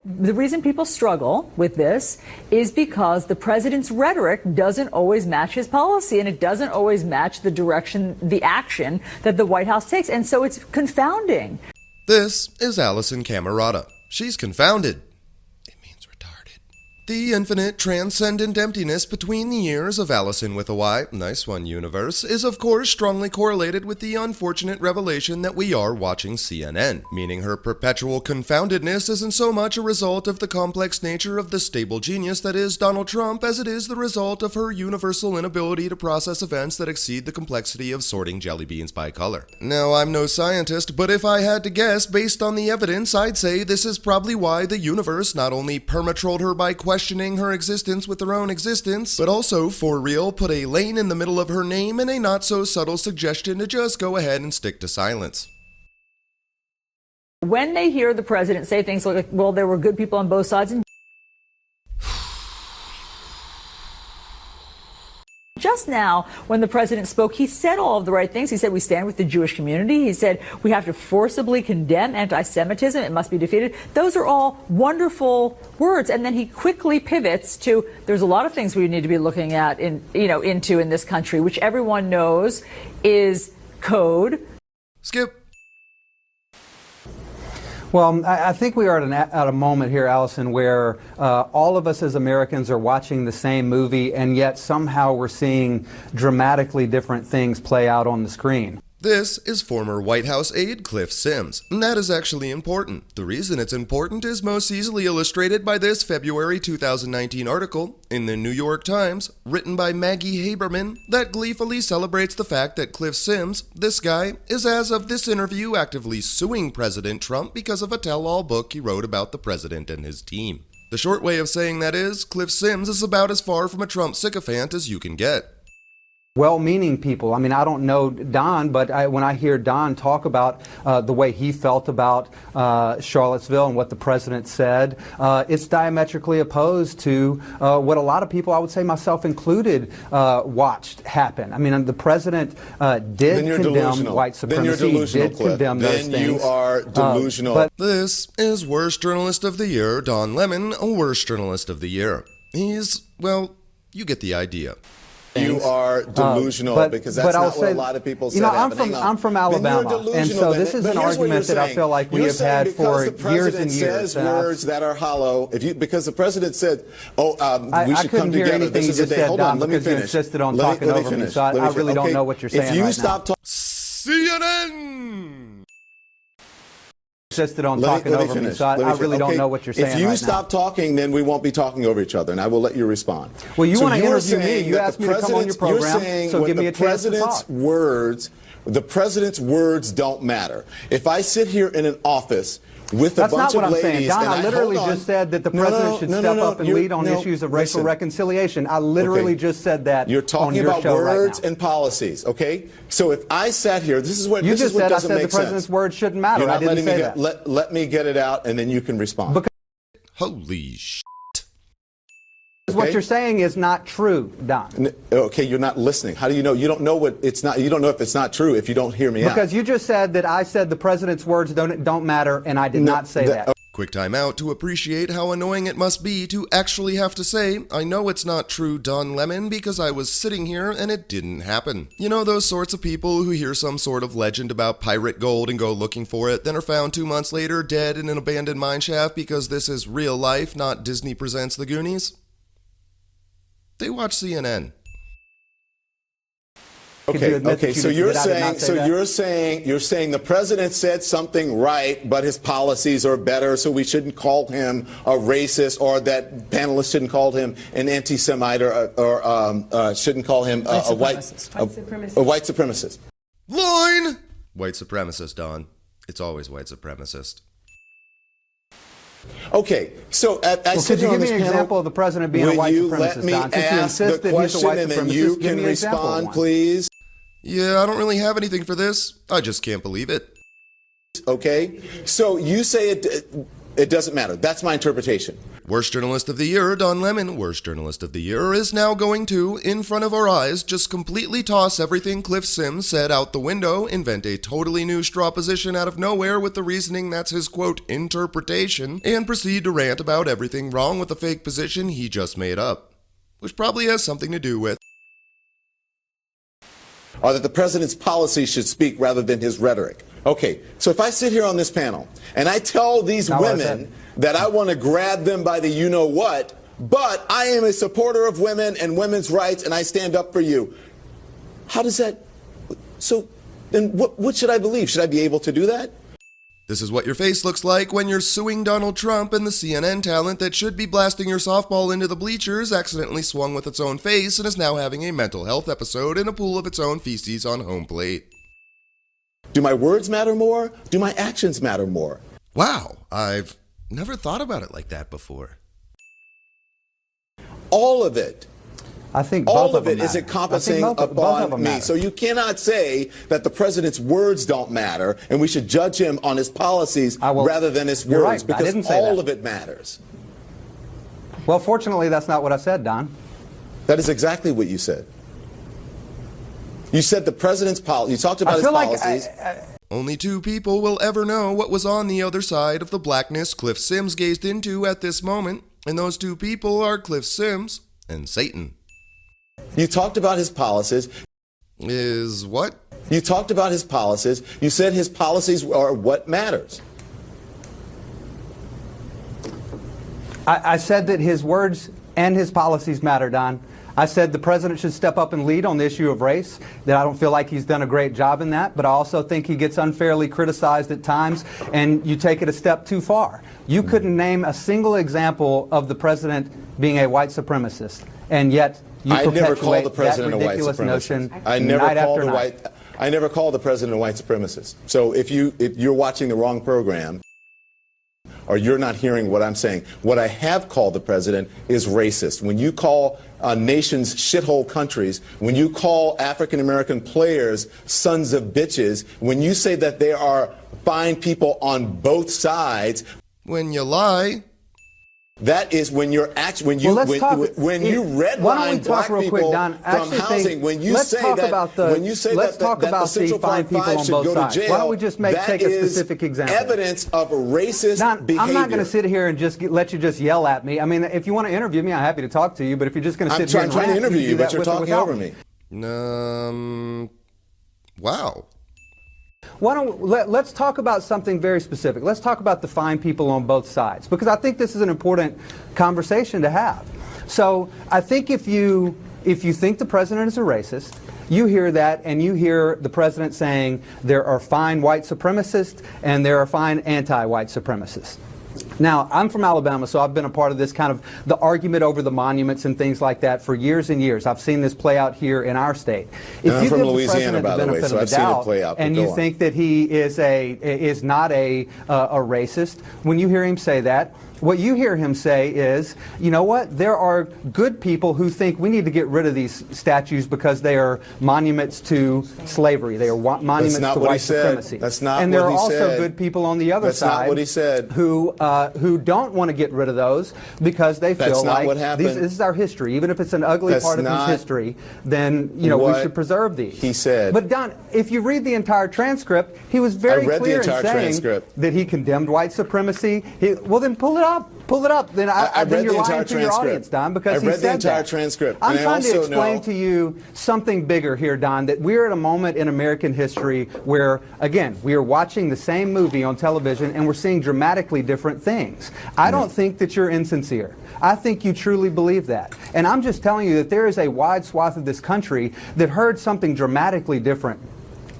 The reason people struggle with this is because the president's rhetoric doesn't always match his policy, and it doesn't always match the direction, the action that the White House takes. And so it's confounding. This is Allison Camerata. She's confounded. It means retarded. The infinite, transcendent emptiness between the ears of Allison with a Y, nice one, universe, is of course strongly correlated with the unfortunate revelation that we are watching CNN, meaning her perpetual confoundedness isn't so much a result of the complex nature of the stable genius that is Donald Trump as it is the result of her universal inability to process events that exceed the complexity of sorting jelly beans by color. Now, I'm no scientist, but if I had to guess based on the evidence, I'd say this is probably why the universe not only perma-trolled her by questioning her existence with her own existence, but also, for real, put a lane in the middle of her name and a not-so-subtle suggestion to just go ahead and stick to silence. When they hear the president say things like, well, there were good people on both sides, and just now, when the president spoke, he said all of the right things. He said we stand with the Jewish community. He said we have to forcibly condemn anti-Semitism. It must be defeated. Those are all wonderful words. And then he quickly pivots to there's a lot of things we need to be looking at into in this country, which everyone knows is code. Skip. Well, I think we are at a moment here, Allison, where all of us as Americans are watching the same movie, and yet somehow we're seeing dramatically different things play out on the screen. This is former White House aide Cliff Sims, and that is actually important. The reason it's important is most easily illustrated by this February 2019 article in the New York Times, written by Maggie Haberman, that gleefully celebrates the fact that Cliff Sims, this guy, is as of this interview actively suing President Trump because of a tell-all book he wrote about the president and his team. The short way of saying that is, Cliff Sims is about as far from a Trump sycophant as you can get. Well-meaning people. I mean, I don't know Don, but when I hear Don talk about the way he felt about Charlottesville and what the president said, it's diametrically opposed to what a lot of people, I would say myself included, watched happen. I mean, the president did condemn white supremacy. He did condemn those things. Then you are delusional. This is Worst Journalist of the Year, Don Lemon, Worst Journalist of the Year. He's, well, you get the idea. You are delusional because that's not what a lot of people say. You know, I'm from Alabama, and so this is an argument that I feel like we have had for years and years. Says words that are hollow. Because the president said, "Oh, we should come together." This is a day. Hold on, let me finish. You insisted on talking over me, so I really don't know what you're saying. If you stop talking, CNN. Insisted on talking over me, so I really don't know what you're saying. If you stop talking, then we won't be talking over each other, and I will let you respond. Well, you want to interview me. You asked me to come on your program, so give me a chance to talk. The president's words don't matter. If I sit here in an office with a bunch of ladies, that's not what I'm saying, Don. I literally just said that the president should step up and lead on issues of racial reconciliation. I literally just said that. You're talking about words and policies, okay? So if I sat here, this is what you just said. I doesn't make said the president's words shouldn't matter. You're not I didn't say that. Let me get it out, and then you can respond. Holy shit. What you're saying is not true, Don. Okay, you're not listening. How do you know? You don't know what it's not. You don't know if it's not true if you don't hear me out. Because you just said that I said the president's words don't matter, and I did not say that. Quick time out to appreciate how annoying it must be to actually have to say, I know it's not true, Don Lemon, because I was sitting here and it didn't happen. You know those sorts of people who hear some sort of legend about pirate gold and go looking for it, then are found 2 months later dead in an abandoned mineshaft because this is real life, not Disney Presents the Goonies? They watch CNN. Okay, so you're saying the president said something right, but his policies are better, so we shouldn't call him a racist, or that panelists shouldn't call him an anti-Semite, or shouldn't call him a white supremacist. Line! White supremacist, Don. It's always white supremacist. Okay, so could you give me an example of the president being a white supremacist, Don? Since you insist that he's a white supremacist, and then you can respond, please. Yeah, I don't really have anything for this. I just can't believe it. Okay, so you say it doesn't matter. That's my interpretation. Worst Journalist of the Year, Don Lemon, Worst Journalist of the Year, is now going to, in front of our eyes, just completely toss everything Cliff Sims said out the window, invent a totally new straw position out of nowhere with the reasoning that's his, quote, interpretation, and proceed to rant about everything wrong with the fake position he just made up. Which probably has something to do with or that the president's policy should speak rather than his rhetoric. Okay, so if I sit here on this panel and I tell these women that I want to grab them by the you-know-what, but I am a supporter of women and women's rights and I stand up for you, how does that... So then what should I believe? Should I be able to do that? This is what your face looks like when you're suing Donald Trump and the CNN talent that should be blasting your softball into the bleachers accidentally swung with its own face and is now having a mental health episode in a pool of its own feces on home plate. Do my words matter more? Do my actions matter more? Wow, I've never thought about it like that before. All of it. I think all both of it is encompassing upon me. So you cannot say that the president's words don't matter and we should judge him on his policies rather than his words, because all of it matters. Well, fortunately, that's not what I said, Don. That is exactly what you said. You said the president's policy. You talked about his policies. Only two people will ever know what was on the other side of the blackness Cliff Sims gazed into at this moment, and those two people are Cliff Sims and Satan. You talked about his policies. Is what? You talked about his policies. You said his policies are what matters. I said that his words and his policies matter, Don. I said the president should step up and lead on the issue of race, that I don't feel like he's done a great job in that, but I also think he gets unfairly criticized at times, and you take it a step too far. You couldn't name a single example of the president being a white supremacist, and yet you I never called the perpetuate president that a white ridiculous notion supremacist. I never called the president a white supremacist. So if you're watching the wrong program, or you're not hearing what I'm saying, what I have called the president is racist. When you call nations shithole countries, when you call African American players sons of bitches, when you say that there are fine people on both sides, when you lie, that is when you're when you redline black people from housing. When you say that the Central Park Five should go to jail, why don't we just take a specific example? Evidence of racist behavior. I'm not going to sit here and just let you just yell at me. I mean, if you want to interview me, I'm happy to talk to you. But if you're just going to sit here and I'm trying to interview you, but you're talking over me. Wow. Why don't let's talk about something very specific. Let's talk about the fine people on both sides, because I think this is an important conversation to have. So I think if you think the president is a racist, you hear that and you hear the president saying there are fine white supremacists and there are fine anti-white supremacists. Now, I'm from Alabama, so I've been a part of this kind of the argument over the monuments and things like that for years and years. I've seen this play out here in our state. If I'm from Louisiana, by the way, so I've seen it play out. And you think that he is not a racist, when you hear him say that, what you hear him say is, you know what, there are good people who think we need to get rid of these statues because they are monuments to slavery. They are monuments to white supremacy. That's not what he said. And there are also good people on the other side. That's not what he said. Who don't want to get rid of those because they feel like this is our history. Even if it's an ugly part of his history, then we should preserve these. He said. But Don, if you read the entire transcript, he was very clear in saying that he condemned white supremacy. Well, then pull it up. Pull it up. Then then you're lying to your audience, Don, because he said that. I read the entire transcript. I'm trying to explain to you something bigger here, Don, that we're at a moment in American history where, again, we are watching the same movie on television and we're seeing dramatically different things. I don't think that you're insincere. I think you truly believe that. And I'm just telling you that there is a wide swath of this country that heard something dramatically different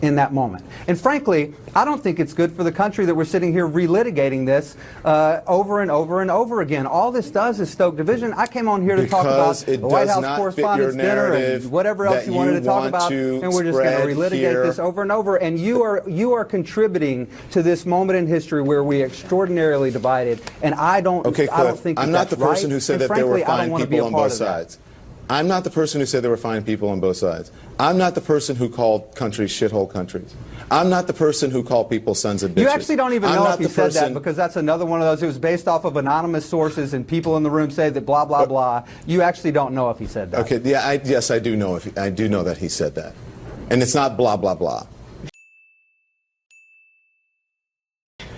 in that moment. And frankly, I don't think it's good for the country that we're sitting here relitigating this over and over and over again. All this does is stoke division. I came on here to talk about the White House Correspondents' Dinner and whatever else you wanted to talk about, and we're just going to relitigate this over and over. And you are contributing to this moment in history where we are extraordinarily divided. And I don't think I'm not the person who said that there were fine people on both sides. I'm not the person who said there were fine people on both sides. I'm not the person who called countries shithole countries. I'm not the person who called people sons of bitches. You actually don't even know if he said that, because that's another one of those. It was based off of anonymous sources, and people in the room say that blah, blah, blah. You actually don't know if he said that. Okay, yeah, yes, I do know. I do know that he said that. And it's not blah, blah, blah.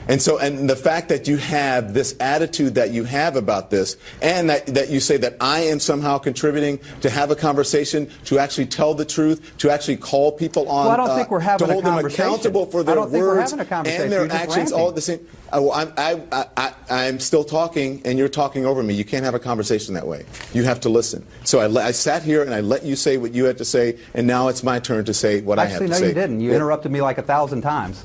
And so, and the fact that you have this attitude that you have about this, and that you say that I am somehow contributing to have a conversation, to actually tell the truth, to actually call people on, well, I don't think we're having to hold a them conversation. accountable for their words and their actions all at the same. I'm still talking, and you're talking over me. You can't have a conversation that way. You have to listen. So I sat here and I let you say what you had to say, and now it's my turn to say what I have to say. Actually, no, you didn't. You interrupted me like 1,000 times.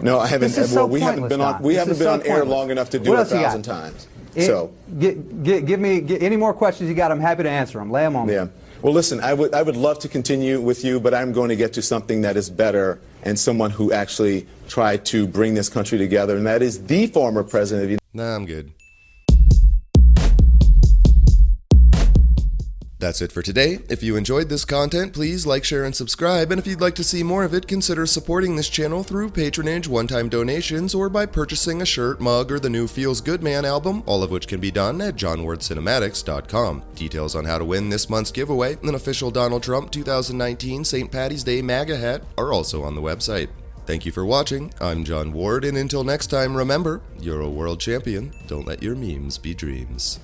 No, I haven't. Well, we haven't been on. We haven't been on air long enough to do it 1,000 times. So, give me any more questions you got. I'm happy to answer them. Lay them on me. Yeah. Well, listen. I would love to continue with you, but I'm going to get to something that is better, and someone who actually tried to bring this country together, and that is the former president of the. Nah, I'm good. That's it for today. If you enjoyed this content, please like, share, and subscribe. And if you'd like to see more of it, consider supporting this channel through patronage, one-time donations, or by purchasing a shirt, mug, or the new Feels Good Man album, all of which can be done at johnwardcinematics.com. Details on how to win this month's giveaway, an official Donald Trump 2019 St. Patty's Day MAGA hat, are also on the website. Thank you for watching. I'm John Ward, and until next time, remember, you're a world champion. Don't let your memes be dreams.